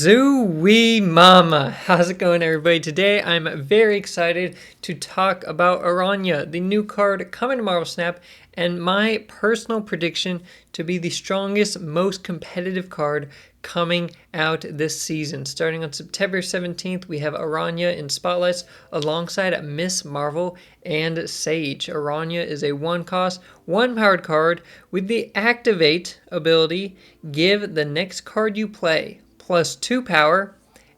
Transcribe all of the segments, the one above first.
Zooey Mama! How's it going, everybody? Today I'm very excited to talk about Araña, the new card coming to Marvel Snap, and my personal prediction to be the strongest, most competitive card coming out this season. Starting on September 17th, we have Araña in Spotlights alongside Miss Marvel and Sage. Araña is a one-cost, one-powered card with the Activate ability. Give the next card you play plus 2 power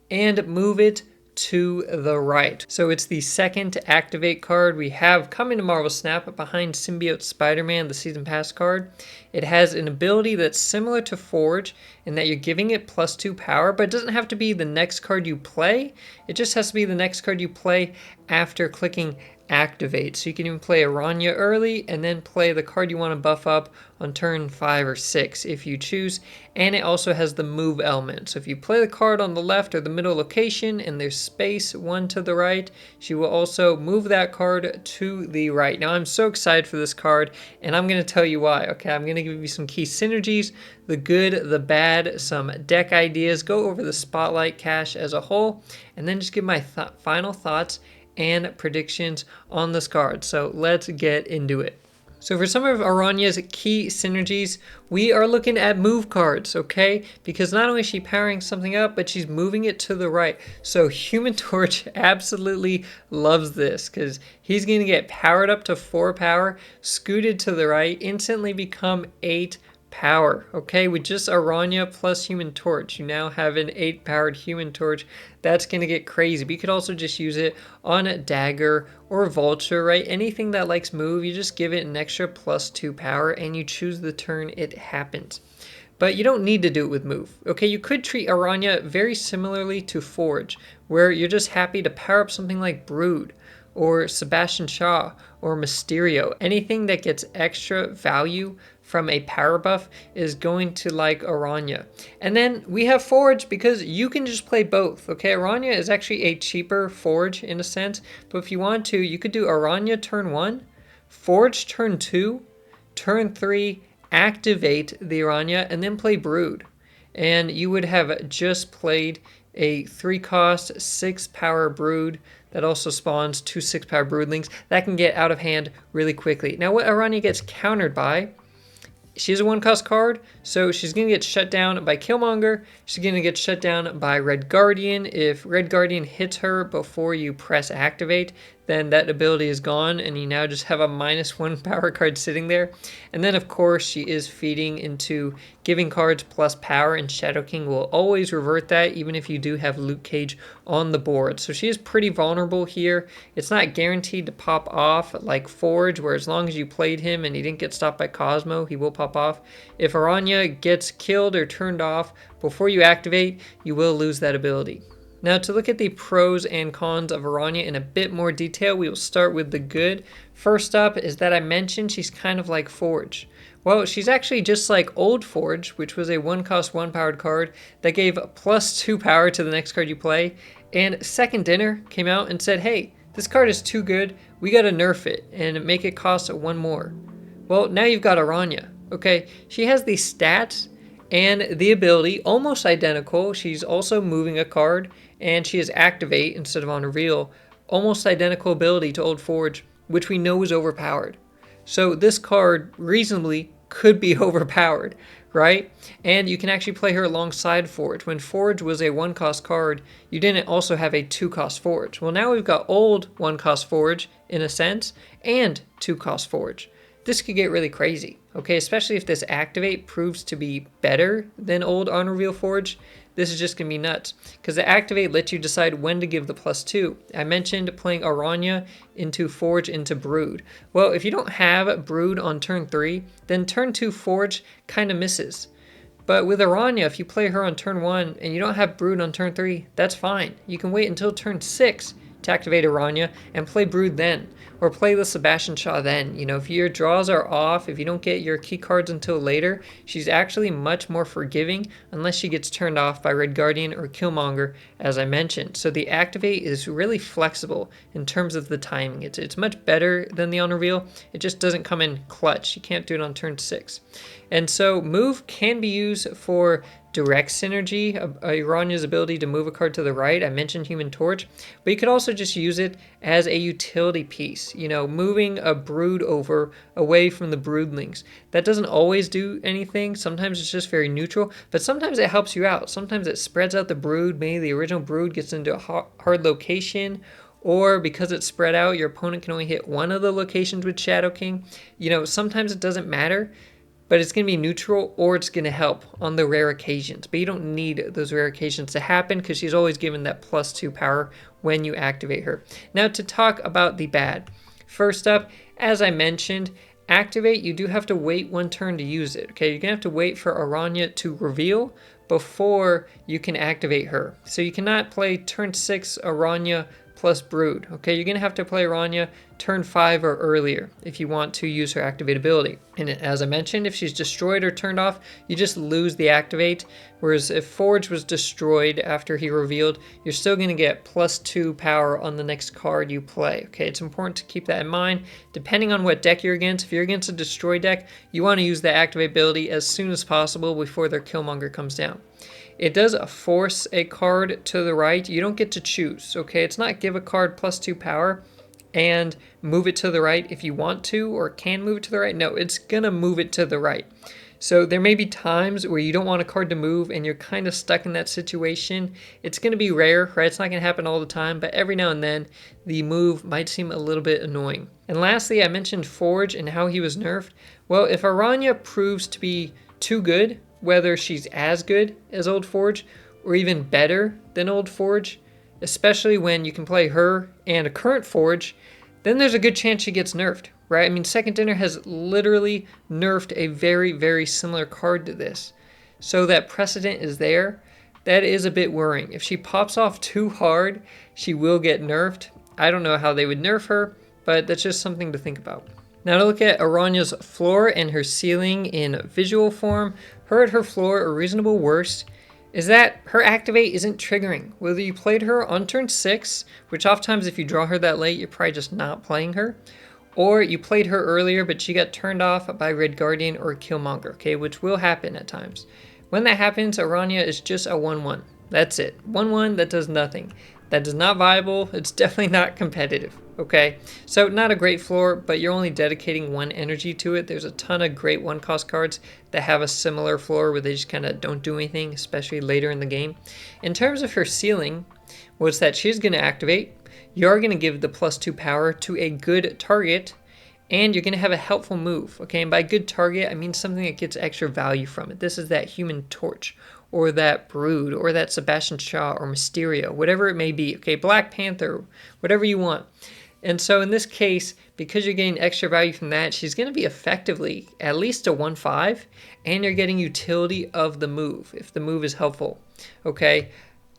and move it to the right. So it's the second Activate card we have coming to Marvel Snap behind Symbiote Spider-Man, the Season Pass card. It has an ability that's similar to Forge in that you're giving it plus 2 power, but it doesn't have to be the next card you play. It just has to be the next card you play after clicking Activate. So you can even play Araña early and then play the card you want to buff up on turn 5 or 6 if you choose. And it also has the move element. So if you play the card on the left or the middle location and there's space one to the right, she will also move that card to the right. Now I'm so excited for this card and I'm going to tell you why. Okay, I'm going to give you some key synergies, the good, the bad, some deck ideas, go over the Spotlight cache as a whole, and then just give my final thoughts and predictions on this card. So let's get into it. So for some of Araña's key synergies, we are looking at move cards, okay? Because not only is she powering something up, but she's moving it to the right. So Human Torch absolutely loves this because he's going to get powered up to 4 power, scooted to the right, instantly become 8 power. Okay, with just Araña plus Human Torch, you now have an 8 powered Human Torch. That's going to get crazy. But you could also just use it on a Dagger or Vulture, right? Anything that likes move, you just give it an extra plus 2 power and you choose the turn it happens. But you don't need to do it with move. Okay, you could treat Araña very similarly to Forge, where you're just happy to power up something like Brood or Sebastian Shaw or Mysterio. Anything that gets extra value from a power buff is going to like Araña. And then we have Forge because you can just play both. Okay, Araña is actually a cheaper Forge in a sense, but if you want to, you could do Araña turn 1, Forge turn 2, turn 3, activate the Araña, and then play Brood. And you would have just played a 3-cost, 6-power Brood that also spawns 2 6-power Broodlings that can get out of hand really quickly. Now what Araña gets countered by, she's a 1-cost card, so she's going to get shut down by Killmonger. She's going to get shut down by Red Guardian. If Red Guardian hits her before you press Activate, then that ability is gone, and you now just have a -1 power card sitting there. And then, of course, she is feeding into giving cards plus power, and Shadow King will always revert that, even if you do have Luke Cage on the board. So she is pretty vulnerable here. It's not guaranteed to pop off like Forge, where as long as you played him and he didn't get stopped by Cosmo, he will pop off. If Araña gets killed or turned off before you activate, you will lose that ability. Now to look at the pros and cons of Araña in a bit more detail, we will start with the good. First up is that I mentioned she's kind of like Forge. Well, she's actually just like old Forge, which was a 1-cost, 1-powered card that gave plus 2 power to the next card you play. And Second Dinner came out and said, hey, this card is too good, we gotta nerf it and make it cost 1 more. Well, now you've got Araña. Okay, she has the stats and the ability almost identical. She's also moving a card, and she has Activate instead of on reveal. Almost identical ability to old Forge, which we know is overpowered. So this card reasonably could be overpowered, right? And you can actually play her alongside Forge. When Forge was a 1-cost card, you didn't also have a 2-cost Forge. Well, now we've got old 1-cost Forge in a sense, and 2-cost Forge. This could get really crazy, okay? Especially if this Activate proves to be better than old on reveal Forge. This is just going to be nuts, because the Activate lets you decide when to give the plus 2. I mentioned playing Araña into Forge into Brood. Well, if you don't have Brood on turn 3, then turn 2 Forge kind of misses. But with Araña, if you play her on turn 1 and you don't have Brood on turn 3, that's fine. You can wait until turn 6 to activate Araña and play Brood then. or play the Sebastian Shaw then. If your draws are off, if you don't get your key cards until later, she's actually much more forgiving unless she gets turned off by Red Guardian or Killmonger, as I mentioned. So the activate is really flexible in terms of the timing. It's much better than the on reveal. It just doesn't come in clutch. You can't do it on turn 6. And so move can be used for direct synergy, Araña's ability to move a card to the right. I mentioned Human Torch, but you could also just use it as a utility piece, moving a brood away from the broodlings. That doesn't always do anything. Sometimes it's just very neutral, but sometimes it helps you out. Sometimes it spreads out the brood. Maybe the original brood gets into a hard location, or because it's spread out, your opponent can only hit one of the locations with Shadow King. Sometimes it doesn't matter, but it's going to be neutral or it's going to help on the rare occasions. But you don't need those rare occasions to happen because she's always given that +2 power when you activate her. Now to talk about the bad. First up, as I mentioned, activate, you do have to wait one turn to use it. Okay, you're going to have to wait for Araña to reveal before you can activate her. So you cannot play turn 6 Araña plus Brood. Okay, you're going to have to play Araña turn 5 or earlier if you want to use her activate ability. And as I mentioned, if she's destroyed or turned off, you just lose the activate. Whereas if Forge was destroyed after he revealed, you're still going to get +2 power on the next card you play. Okay, it's important to keep that in mind. Depending on what deck you're against, if you're against a destroy deck, you want to use the activate ability as soon as possible before their Killmonger comes down. It does force a card to the right. You don't get to choose, okay? It's not give a card +2 power and move it to the right if you want to or can move it to the right. No, it's gonna move it to the right. So there may be times where you don't want a card to move and you're kind of stuck in that situation. It's gonna be rare, right? It's not gonna happen all the time, but every now and then the move might seem a little bit annoying. And lastly, I mentioned Forge and how he was nerfed. Well, if Araña proves to be too good, whether she's as good as Old Forge or even better than Old Forge, especially when you can play her and a current Forge, then there's a good chance she gets nerfed, right? I mean, Second Dinner has literally nerfed a very, very similar card to this. So that precedent is there. That is a bit worrying. If she pops off too hard, she will get nerfed. I don't know how they would nerf her, but that's just something to think about. Now to look at Araña's floor and her ceiling in visual form, her at her floor, a reasonable worst, is that her activate isn't triggering. Whether you played her on turn 6, which oftentimes if you draw her that late, you're probably just not playing her, or you played her earlier but she got turned off by Red Guardian or Killmonger, okay, which will happen at times. When that happens, Araña is just a 1-1. That's it. 1-1 that does nothing. That is not viable. It's definitely not competitive. Okay, so not a great floor, but you're only dedicating 1 energy to it. There's a ton of great 1-cost cards that have a similar floor where they just kind of don't do anything, especially later in the game. In terms of her ceiling, what's that she's going to activate. You are going to give the +2 power to a good target, and you're going to have a helpful move. Okay, and by good target, I mean something that gets extra value from it. This is that Human Torch, or that Brood, or that Sebastian Shaw, or Mysterio, whatever it may be. Okay, Black Panther, whatever you want. And so in this case, because you're getting extra value from that, she's going to be effectively at least a 1-5, and you're getting utility of the move, if the move is helpful. Okay,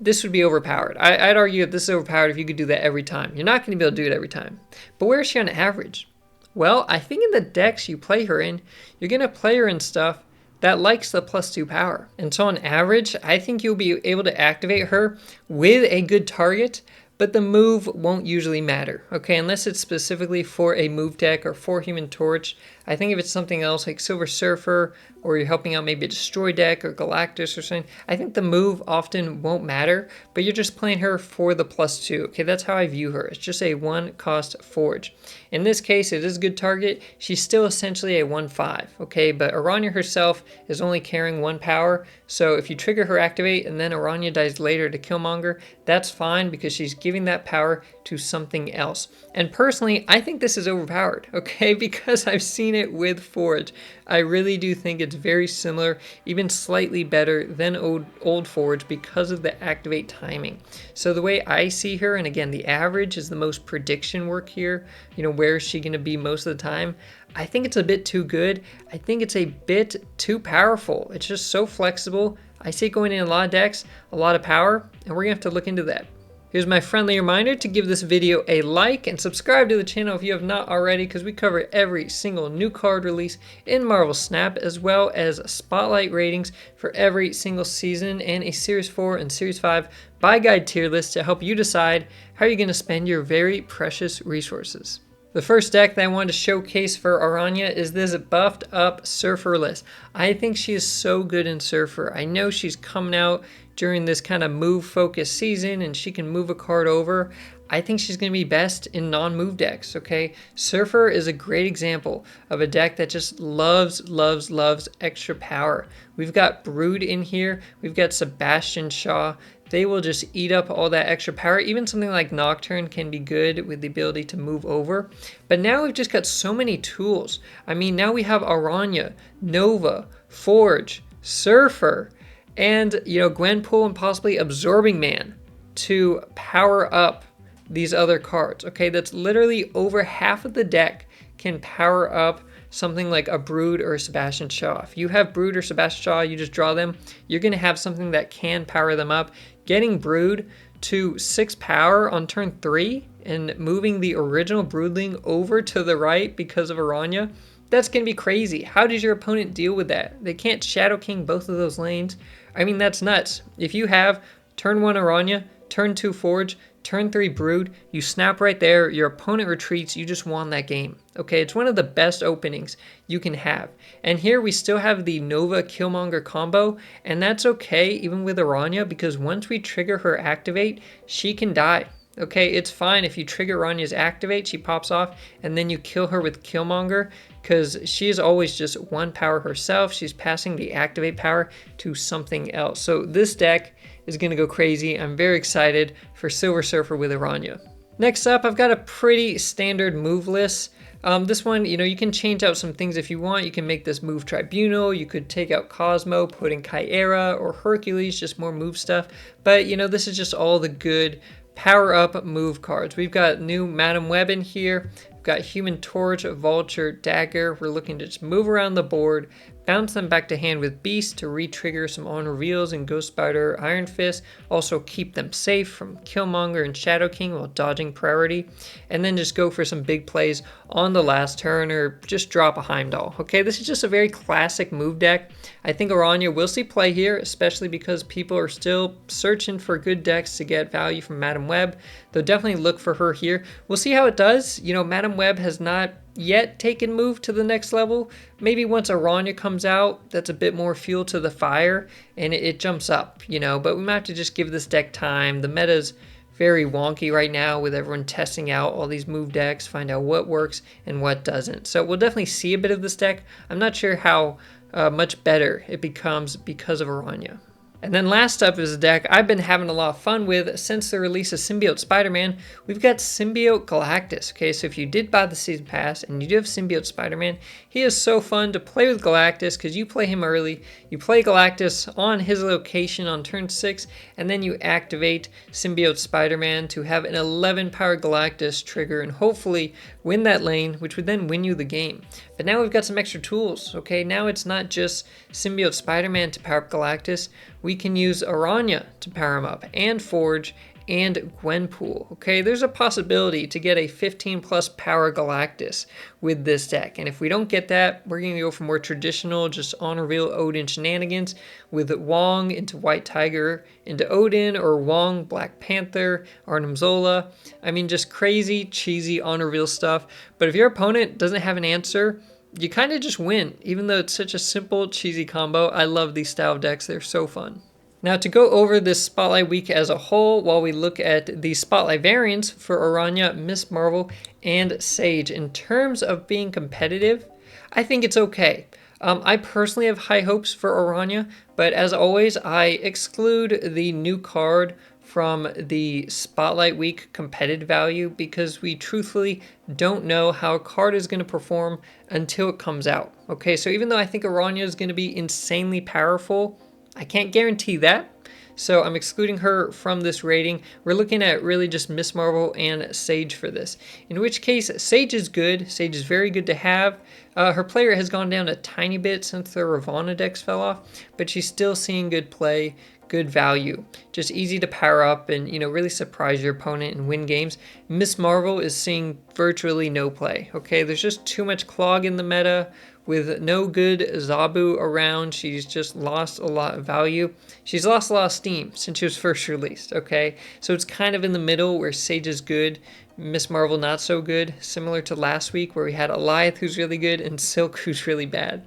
this would be overpowered. I'd argue that this is overpowered if you could do that every time. You're not going to be able to do it every time. But where is she on average? Well, I think in the decks you play her in, you're going to play her in stuff that likes the +2 power. And so on average, I think you'll be able to activate her with a good target, but the move won't usually matter, okay, unless it's specifically for a move deck or for Human Torch. I think if it's something else like Silver Surfer, or you're helping out maybe a Destroy deck or Galactus or something, I think the move often won't matter, but you're just playing her for the +2, okay, that's how I view her. It's just a 1-cost Forge. In this case, it is a good target. She's still essentially a 1-5, okay, but Araña herself is only carrying 1 power, so if you trigger her activate and then Araña dies later to Killmonger, that's fine because she's giving that power to something else. And personally, I think this is overpowered, okay, because I've seen it with Forge. I really do think it's very similar, even slightly better than old Forge because of the activate timing. So the way I see her, and again, the average is the most prediction work here, where is she going to be most of the time? I think it's a bit too good. I think it's a bit too powerful. It's just so flexible. I see it going in a lot of decks, a lot of power, and we're going to have to look into that. Here's my friendly reminder to give this video a like and subscribe to the channel if you have not already, because we cover every single new card release in Marvel Snap, as well as spotlight ratings for every single season and a Series 4 and Series 5 buy guide tier list to help you decide how you're going to spend your very precious resources. The first deck that I wanted to showcase for Araña is this buffed up Surfer list. I think she is so good in Surfer. I know she's coming out during this kind of move focused season and she can move a card over. I think she's going to be best in non-move decks, okay? Surfer is a great example of a deck that just loves extra power. We've got Brood in here. We've got Sebastian Shaw. They will just eat up all that extra power. Even something like Nocturne can be good with the ability to move over. But now we've just got so many tools. I mean, now we have Araña, Nova, Forge, Surfer, and, Gwenpool and possibly Absorbing Man to power up these other cards. Okay, that's literally over half of the deck can power up something like a Brood or a Sebastian Shaw. If you have Brood or Sebastian Shaw, you just draw them, you're going to have something that can power them up. Getting Brood to 6 power on turn 3 and moving the original Broodling over to the right because of Araña, that's going to be crazy. How does your opponent deal with that? They can't Shadow King both of those lanes. I mean, that's nuts. If you have turn 1 Araña, turn 2 Forge, turn 3 Brood, you snap right there, your opponent retreats, you just won that game. Okay, it's one of the best openings you can have. And here we still have the Nova Killmonger combo, and that's okay even with Araña, because once we trigger her activate, she can die. Okay, it's fine if you trigger Araña's activate, she pops off, and then you kill her with Killmonger, because she is always just 1 power herself. She's passing the activate power to something else. So this deck is going to go crazy. I'm very excited for Silver Surfer with Araña. Next up, I've got a pretty standard move list. This one, you can change out some things if you want. You can make this move Tribunal. You could take out Cosmo, put in Kyera or Hercules, just more move stuff. But, this is just all the good power up move cards. We've got new Madam Web in here. We've got Human Torch, Vulture, Dagger. We're looking to just move around the board, bounce them back to hand with Beast to re-trigger some on reveals and Ghost Spider, Iron Fist. Also keep them safe from Killmonger and Shadow King while dodging priority. And then just go for some big plays on the last turn or just drop a Heimdall. Okay, this is just a very classic move deck. I think Araña will see play here, especially because people are still searching for good decks to get value from Madam Web. They'll definitely look for her here. We'll see how it does. Madam Web has not yet taken move to the next level. Maybe once Araña comes out, that's a bit more fuel to the fire and it jumps up, but we might have to just give this deck time. The meta's very wonky right now with everyone testing out all these move decks, find out what works and what doesn't. So we'll definitely see a bit of this deck. I'm not sure how much better it becomes because of Araña. And then last up is a deck I've been having a lot of fun with since the release of Symbiote Spider-Man. We've got Symbiote Galactus. Okay, so if you did buy the Season Pass and you do have Symbiote Spider-Man, he is so fun to play with Galactus because you play him early, you play Galactus on his location on turn 6, and then you activate Symbiote Spider-Man to have an 11 power Galactus trigger and hopefully win that lane, which would then win you the game. But now we've got some extra tools, okay? Now it's not just Symbiote Spider-Man to power up Galactus. We can use Araña to power him up, and Forge, and Gwenpool. Okay, there's a possibility to get a 15 plus power Galactus with this deck. And if we don't get that, we're going to go for more traditional, just on reveal Odin shenanigans with Wong into White Tiger into Odin, or Wong, Black Panther, Arnim Zola. I mean, just crazy, cheesy on reveal stuff. But if your opponent doesn't have an answer, you kind of just win, even though it's such a simple, cheesy combo. I love these style of decks. They're so fun. Now, to go over this Spotlight week as a whole, while we look at the Spotlight variants for Araña, Miss Marvel, and Sage, in terms of being competitive, I think it's okay. I personally have high hopes for Araña, but as always, I exclude the new card from the Spotlight Week competitive value because we truthfully don't know how a card is going to perform until it comes out. Okay, so even though I think Araña is going to be insanely powerful, I can't guarantee that. so I'm excluding her from this rating. We're looking at really just Miss Marvel and Sage for this, in which case Sage is good. Sage is very good to have. Her player has gone down a tiny bit since the Ravana decks fell off, but she's still seeing good play, good value, just easy to power up and, really surprise your opponent and win games. Miss Marvel is seeing virtually no play. Okay, there's just too much clog in the meta. With no good Zabu around, she's just lost a lot of value. She's lost a lot of steam since she was first released, okay? So it's kind of in the middle where Sage is good, Miss Marvel not so good, similar to last week where we had Alioth who's really good and Silk who's really bad.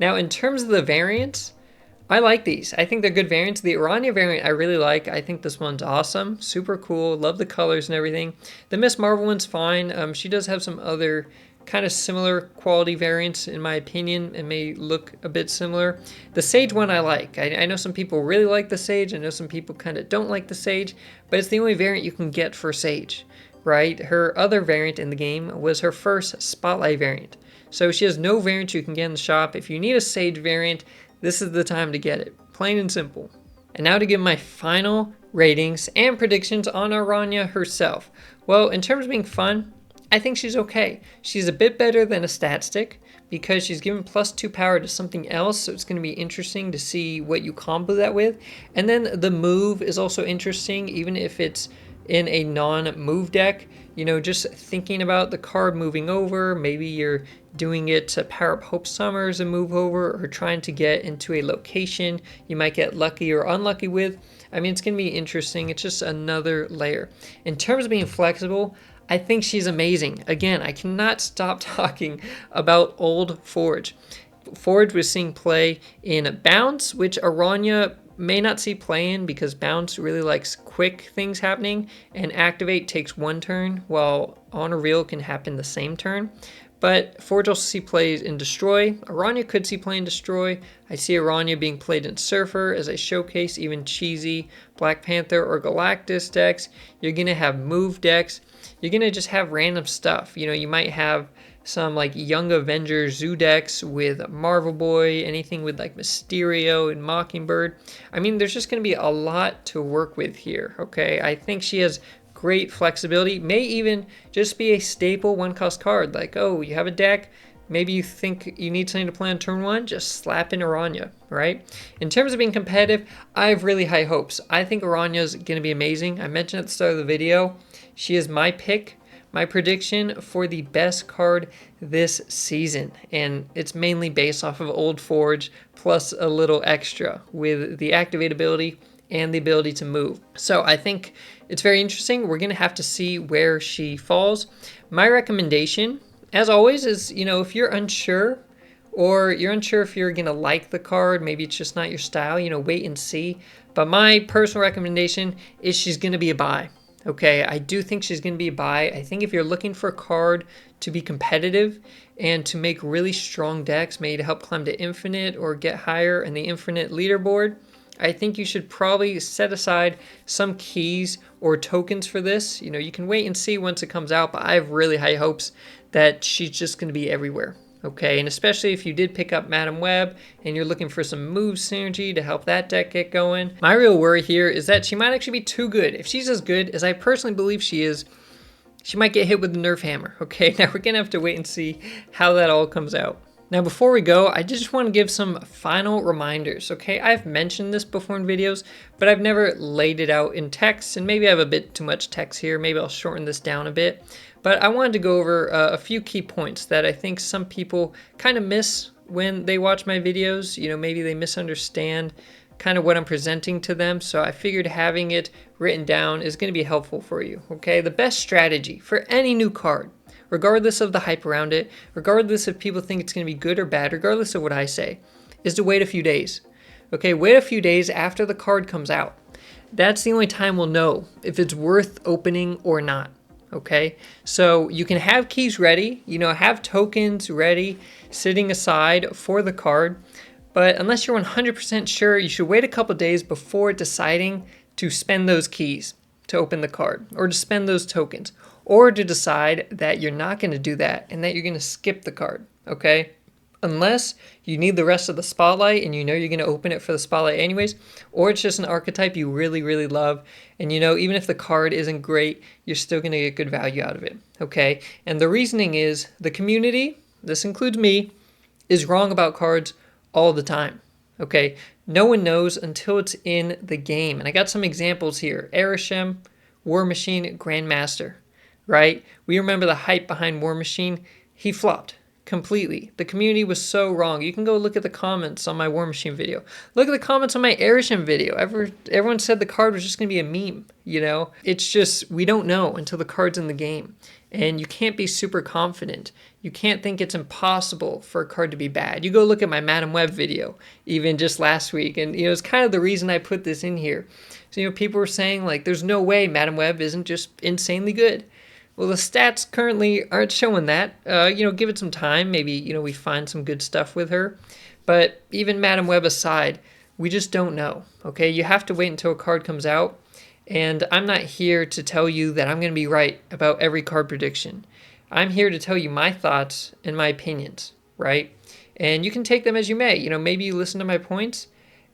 Now in terms of the variants, I like these. I think they're good variants. The Araña variant I really like. I think this one's awesome, super cool, love the colors and everything. The Miss Marvel one's fine. She does have some other kind of similar quality variants in my opinion. It may look a bit similar. The Sage one I like. I know some people really like the Sage. I know some people kind of don't like the Sage, but it's the only variant you can get for Sage, right? Her other variant in the game was her first Spotlight variant. So she has no variant you can get in the shop. If you need a Sage variant, this is the time to get it. Plain and simple. And now to give my final ratings and predictions on Araña herself. Well, in terms of being fun, I think she's okay. She's a bit better than a stat stick because she's given +2 power to something else, so it's going to be interesting to see what you combo that with. And then the move is also interesting, even if it's in a non-move deck. Just thinking about the card moving over, maybe you're doing it to power up Hope Summers and move over, or trying to get into a location you might get lucky or unlucky with. I mean, it's going to be interesting. It's just another layer. In terms of being flexible, I think she's amazing. Again, I cannot stop talking about old Forge. Forge was seeing play in Bounce, which Araña may not see play in because Bounce really likes quick things happening, and Activate takes 1 turn, while On Reveal can happen the same turn. But Forge also see plays in Destroy. Araña could see play in Destroy. I see Araña being played in Surfer as I showcase even cheesy Black Panther or Galactus decks. You're going to have move decks. You're going to just have random stuff. You might have some like Young Avengers Zoo decks with Marvel Boy, anything with like Mysterio and Mockingbird. I mean, there's just going to be a lot to work with here, okay? I think she has great flexibility, may even just be a staple 1-cost card. Like, oh, you have a deck, maybe you think you need something to play on turn 1, just slap in Araña, right? In terms of being competitive, I have really high hopes. I think Araña is going to be amazing. I mentioned at the start of the video, she is my pick, my prediction for the best card this season. And it's mainly based off of Old Forge plus a little extra with the activate ability and the ability to move. So I think it's very interesting. We're going to have to see where she falls. My recommendation, as always, is, if you're unsure, or you're unsure if you're going to like the card, maybe it's just not your style, wait and see. But my personal recommendation is she's going to be a buy. Okay, I do think she's going to be a buy. I think if you're looking for a card to be competitive and to make really strong decks, maybe to help climb to Infinite or get higher in the Infinite leaderboard, I think you should probably set aside some keys or tokens for this. You can wait and see once it comes out, but I have really high hopes that she's just going to be everywhere. Okay, and especially if you did pick up Madam Web and you're looking for some move synergy to help that deck get going. My real worry here is that she might actually be too good. If she's as good as I personally believe she is, she might get hit with the Nerf hammer. Okay, now we're going to have to wait and see how that all comes out. Now before we go, I just want to give some final reminders, okay? I've mentioned this before in videos, but I've never laid it out in text, and maybe I have a bit too much text here. Maybe I'll shorten this down a bit. But I wanted to go over a few key points that I think some people kind of miss when they watch my videos. Maybe they misunderstand kind of what I'm presenting to them. So I figured having it written down is going to be helpful for you, okay? The best strategy for any new card, regardless of the hype around it, regardless if people think it's going to be good or bad, regardless of what I say, is to wait a few days. Okay, wait a few days after the card comes out. That's the only time we'll know if it's worth opening or not. Okay, so you can have keys ready, have tokens ready, sitting aside for the card, but unless you're 100% sure, you should wait a couple days before deciding to spend those keys to open the card, or to spend those tokens, or to decide that you're not going to do that and that you're going to skip the card, okay? Unless you need the rest of the spotlight and you know you're going to open it for the spotlight anyways, or it's just an archetype you really, really love, and you know even if the card isn't great, you're still going to get good value out of it, okay? And the reasoning is the community, this includes me, is wrong about cards all the time, okay? No one knows until it's in the game. And I got some examples here. Araña, War Machine, Grandmaster, right? We remember the hype behind War Machine. He flopped completely. The community was so wrong. You can go look at the comments on my War Machine video. Look at the comments on my Araña video. Everyone said the card was just going to be a meme, you know? It's just, we don't know until the card's in the game. And you can't be super confident. You can't think it's impossible for a card to be bad. You go look at my Madam Web video, even just last week, and you know it's kind of the reason I put this in here. So you know people were saying like, there's no way Madam Web isn't just insanely good. Well, the stats currently aren't showing that. You know, give it some time. Maybe you know we find some good stuff with her. But even Madam Web aside, we just don't know. Okay, you have to wait until a card comes out. And I'm not here to tell you that I'm going to be right about every card prediction. I'm here to tell you my thoughts and my opinions, right? And you can take them as you may. You know, maybe you listen to my points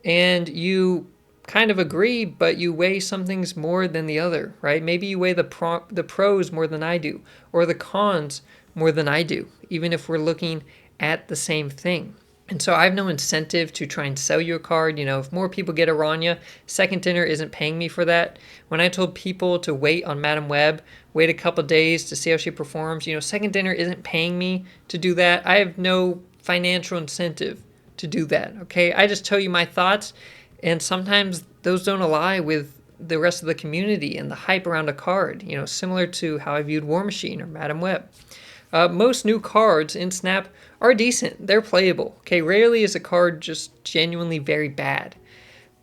and you kind of agree, but you weigh some things more than the other, right? Maybe you weigh the pros more than I do, or the cons more than I do, even if we're looking at the same thing. And so I have no incentive to try and sell you a card. You know, if more people get Araña, Second Dinner isn't paying me for that. When I told people to wait on Madam Web, wait a couple days to see how she performs, you know, Second Dinner isn't paying me to do that. I have no financial incentive to do that, okay? I just tell you my thoughts, and sometimes those don't align with the rest of the community and the hype around a card, you know, similar to how I viewed War Machine or Madam Web. Most new cards in Snap are decent. They're playable. Okay, rarely is a card just genuinely very bad.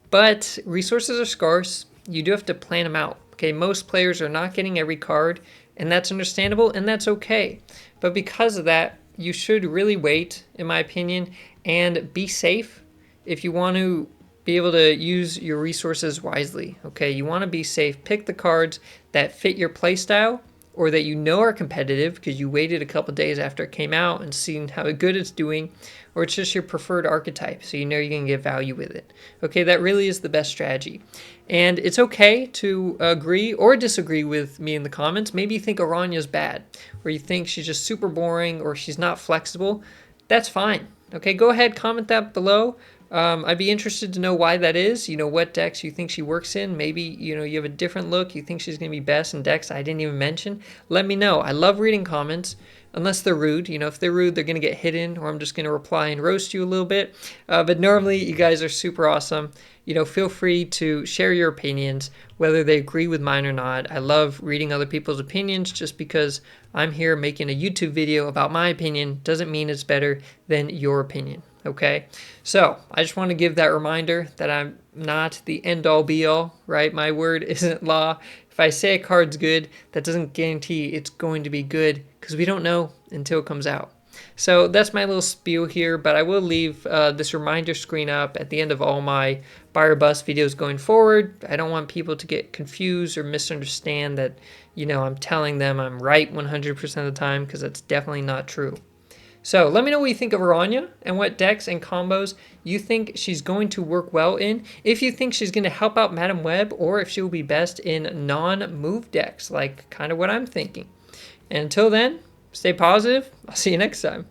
But resources are scarce. You do have to plan them out. Okay, most players are not getting every card, and that's understandable, and that's okay. But because of that, you should really wait, in my opinion, and be safe if you want to be able to use your resources wisely. Okay, you want to be safe. Pick the cards that fit your playstyle, or that you know are competitive because you waited a couple days after it came out and seen how good it's doing, or it's just your preferred archetype, so you know you're going to get value with it. Okay, that really is the best strategy. And it's okay to agree or disagree with me in the comments. Maybe you think Araña's bad, or you think she's just super boring, or she's not flexible. That's fine. Okay, go ahead, comment that below. I'd be interested to know why that is. You know, what decks you think she works in. Maybe, you know, you have a different look. You think she's going to be best in decks I didn't even mention. Let me know. I love reading comments, unless they're rude. You know, if they're rude, they're going to get hidden, or I'm just going to reply and roast you a little bit. But normally, you guys are super awesome. You know, feel free to share your opinions, whether they agree with mine or not. I love reading other people's opinions. Just because I'm here making a YouTube video about my opinion doesn't mean it's better than your opinion. Okay, so I just want to give that reminder that I'm not the end-all be-all, right? My word isn't law. If I say a card's good, that doesn't guarantee it's going to be good, because we don't know until it comes out. So that's my little spiel here, but I will leave this reminder screen up at the end of all my buy or bust videos going forward. I don't want people to get confused or misunderstand that, you know, I'm telling them I'm right 100% of the time, because that's definitely not true. So let me know what you think of Araña and what decks and combos you think she's going to work well in. If you think she's going to help out Madam Web, or if she will be best in non-move decks, like kind of what I'm thinking. And until then, stay positive. I'll see you next time.